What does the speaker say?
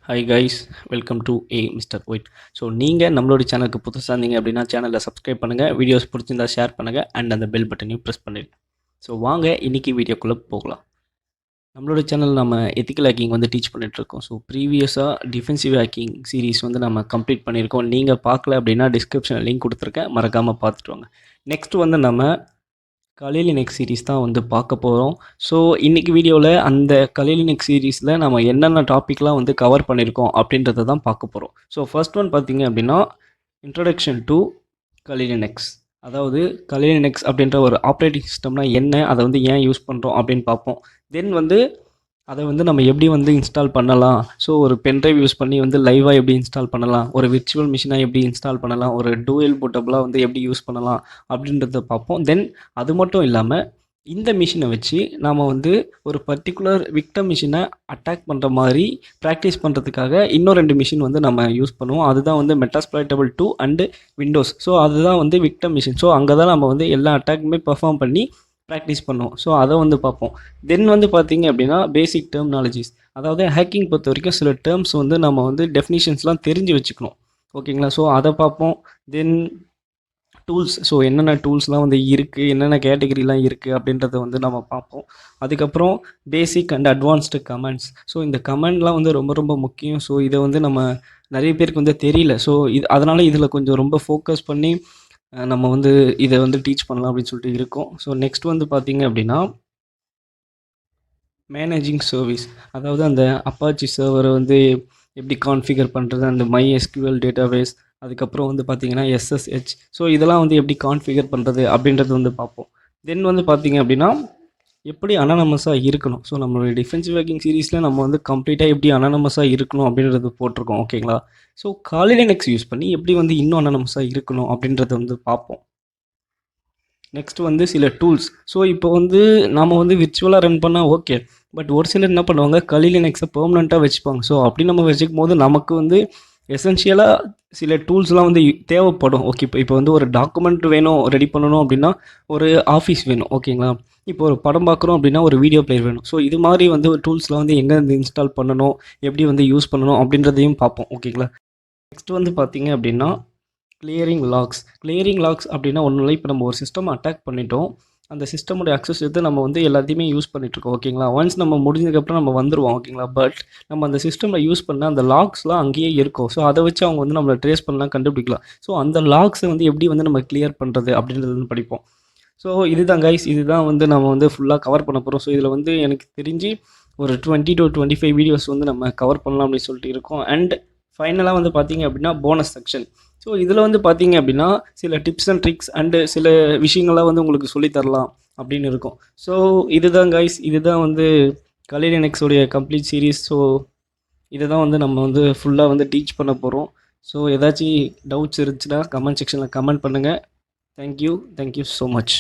Hi guys, welcome to mister white. So நீங்கள் நம்மளோட சேனலுக்கு புதுசாக இருந்தீங்க அப்படின்னா சேனலில் சப்ஸ்கிரைப் பண்ணுங்கள், வீடியோஸ் பிடிச்சிருந்தா ஷேர் பண்ணுங்கள் அண்ட் அந்த பெல் பட்டனையும் ப்ரெஸ் பண்ணிடுங்க. ஸோ வாங்க இன்றைக்கி வீடியோக்குள்ளே போகலாம். நம்மளோட சேனல் நம்ம எத்திக்கல் ஹேக்கிங் வந்து டீச் பண்ணிகிட்ருக்கோம். ஸோ ப்ரீவியஸாக டிஃபென்சிவ் ஹேக்கிங் சீரிஸ் வந்து நம்ம கம்ப்ளீட் பண்ணியிருக்கோம். நீங்கள் பார்க்கல அப்படின்னா டிஸ்கிரிப்ஷனில் லிங்க் கொடுத்துருக்கேன், மறக்காமல் பார்த்துட்டு வாங்க. நெக்ஸ்ட் வந்து நம்ம KaliLinux சீரிஸ் தான் வந்து பார்க்க போகிறோம். ஸோ இன்றைக்கி வீடியோவில் அந்த KaliLinux சீரிஸில் நம்ம என்னென்ன டாப்பிக்லாம் வந்து கவர் பண்ணியிருக்கோம் அப்படின்றத தான் பார்க்க போகிறோம். ஸோ ஃபர்ஸ்ட் ஒன் பார்த்திங்க அப்படின்னா இன்ட்ரடக்ஷன் டு KaliLinux. அதாவது KaliLinux அப்படின்ற ஒரு ஆப்ரேட்டிங் சிஸ்டம்னா என்ன, அதை வந்து ஏன் யூஸ் பண்ணுறோம் அப்படின்னு பார்ப்போம். தென் வந்து அதை வந்து நம்ம எப்படி வந்து இன்ஸ்டால் பண்ணலாம், ஸோ ஒரு பென்ட்ரைவ் யூஸ் பண்ணி வந்து லைவாக எப்படி இன்ஸ்டால் பண்ணலாம், ஒரு விர்ச்சுவல் மிஷினாக எப்படி இன்ஸ்டால் பண்ணலாம், ஒரு டூயல் போர்ட்டபுளாக வந்து எப்படி யூஸ் பண்ணலாம் அப்படின்றத பார்ப்போம். தென் அது மட்டும் இல்லாமல் இந்த மிஷினை வச்சு நாம் வந்து ஒரு பர்டிகுலர் விக்டம் மிஷினை அட்டாக் பண்ணுற மாதிரி ப்ராக்டிஸ் பண்ணுறதுக்காக இன்னும் 2 மிஷின் வந்து நம்ம யூஸ் பண்ணுவோம். அதுதான் வந்து மெட்டாஸ்ப்ளாய்டபிள் 2 அண்டு விண்டோஸ். ஸோ அதுதான் வந்து விக்டம் மிஷின். ஸோ அங்கே தான் நம்ம வந்து எல்லா அட்டாக்குமே பெர்ஃபார்ம் பண்ணி ப்ராக்டிஸ் பண்ணுவோம். ஸோ அதை வந்து பார்ப்போம். தென் வந்து பார்த்திங்க அப்படின்னா பேசிக் டெர்மினாலஜிஸ், அதாவது ஹேக்கிங் பொறுத்த வரைக்கும் சில டேர்ம்ஸ் வந்து நம்ம வந்து டெஃபினிஷன்ஸ்லாம் தெரிஞ்சு வச்சுக்கணும், ஓகேங்களா. ஸோ அதை பார்ப்போம். தென் டூல்ஸ், ஸோ என்னென்ன டூல்ஸ்லாம் வந்து இருக்குது, என்னென்ன கேட்டகரிலாம் இருக்குது அப்படின்றத வந்து நம்ம பார்ப்போம். அதுக்கப்புறம் பேசிக் அண்ட் அட்வான்ஸ்டு கமெண்ட்ஸ். ஸோ இந்த கமெண்ட்லாம் வந்து ரொம்ப ரொம்ப முக்கியம். ஸோ இதை வந்து நம்ம நிறைய பேருக்கு வந்து தெரியல. ஸோ அதனால் இதில் கொஞ்சம் ரொம்ப ஃபோக்கஸ் பண்ணி நம்ம வந்து இதை வந்து டீச் பண்ணலாம் அப்படின்னு சொல்லிட்டு இருக்கோம். ஸோ நெக்ஸ்ட் வந்து பார்த்திங்க அப்படின்னா மேனேஜிங் சர்வீஸ், அதாவது அந்த அப்பாச்சி சர்வரை வந்து எப்படி கான்ஃபிகர் பண்ணுறது, அந்த MySQL டேட்டாபேஸ், அதுக்கப்புறம் வந்து பார்த்திங்கன்னா SSH, ஸோ இதெல்லாம் வந்து எப்படி கான்ஃபிகர் பண்ணுறது அப்படின்றது வந்து பார்ப்போம். தென் வந்து பார்த்திங்க அப்படின்னா எப்படி அனானமஸாக இருக்கணும். ஸோ நம்மளுடைய டிஃபென்சிவ் ஹேக்கிங் சீரீஸில் நம்ம வந்து கம்ப்ளீட்டாக எப்படி அனானமஸாக இருக்கணும் அப்படின்றது போட்டிருக்கோம், ஓகேங்களா. ஸோ KaliLinux யூஸ் பண்ணி எப்படி வந்து இன்னும் அனானமஸாக இருக்கணும் அப்படின்றத வந்து பார்ப்போம். நெக்ஸ்ட் வந்து சில டூல்ஸ். ஸோ இப்போ வந்து நம்ம வந்து விர்ச்சுவலாக ரன் பண்ணால் ஓகே, பட் ஒரு சிலர் என்ன பண்ணுவாங்க, KaliLinuxை பெர்மனெண்ட்டாக வச்சுப்பாங்க. ஸோ அப்படி நம்ம வச்சுக்கும் போது நமக்கு வந்து எசென்ஷியலாக சில டூல்ஸ்லாம் வந்து தேவைப்படும். ஓகே, இப்போ வந்து ஒரு டாக்குமெண்ட் வேணும் ரெடி பண்ணணும் அப்படின்னா ஒரு ஆஃபீஸ் வேணும், ஓகேங்களா. இப்போ ஒரு படம் பார்க்குறோம் அப்படின்னா ஒரு வீடியோ பிளேயர் வேணும். ஸோ இது மாதிரி வந்து ஒரு டூல்ஸ்லாம் வந்து எங்கே வந்து இன்ஸ்டால் பண்ணணும், எப்படி வந்து யூஸ் பண்ணணும் அப்படின்றதையும் பார்ப்போம், ஓகேங்களா. நெக்ஸ்ட் வந்து பார்த்திங்க அப்படின்னா கிளியரிங் லாக்ஸ் அப்படின்னா ஒன்றும் இல்லை. இப்போ நம்ம ஒரு சிஸ்டம் அட்டாக் பண்ணிட்டோம், அந்த சிஸ்டமோட அக்சஸ் எடுத்து நம்ம வந்து எல்லாத்தையுமே யூஸ் பண்ணிட்டுருக்கோம், ஓகேங்களா. ஒன்ஸ் நம்ம முடிஞ்சதுக்கப்புறம் நம்ம வந்துடுவோம், ஓகேங்களா. பட் நம்ம அந்த சிஸ்டமில் யூஸ் பண்ண அந்த லாக்ஸ்லாம் அங்கேயே இருக்கும். ஸோ அதை வச்சு அவங்க வந்து நம்மளை ட்ரேஸ் பண்ணலாம், கண்டுபிடிக்கலாம். ஸோ அந்த லாக்ஸை வந்து எப்படி வந்து நம்ம கிளியர் பண்ணுறது அப்படின்றது வந்து படிப்போம். ஸோ இதுதான் கைஸ், இதுதான் வந்து நம்ம வந்து ஃபுல்லாக கவர் பண்ண போகிறோம். ஸோ இதில் வந்து எனக்கு தெரிஞ்சு ஒரு 20 to 25 வீடியோஸ் வந்து நம்ம கவர் பண்ணலாம் அப்படின்னு சொல்லிட்டு இருக்கோம். அண்ட் ஃபைனலாக வந்து பார்த்திங்க அப்படின்னா போனஸ் செக்ஷன். ஸோ இதில் வந்து பார்த்திங்க அப்படின்னா சில டிப்ஸ் அண்ட் ட்ரிக்ஸ் அண்டு சில விஷயங்கள்லாம் வந்து உங்களுக்கு சொல்லித்தரலாம் அப்படின்னு இருக்கும். ஸோ இதுதான் கைஸ், இதுதான் வந்து KaliLinuxோடைய கம்ப்ளீட் சீரீஸ். ஸோ இதை தான் வந்து நம்ம வந்து ஃபுல்லாக வந்து டீச் பண்ண போகிறோம். ஸோ ஏதாச்சும் டவுட்ஸ் இருந்துச்சுன்னா கமெண்ட் செக்ஷனில் கமெண்ட் பண்ணுங்கள். Thank you so much.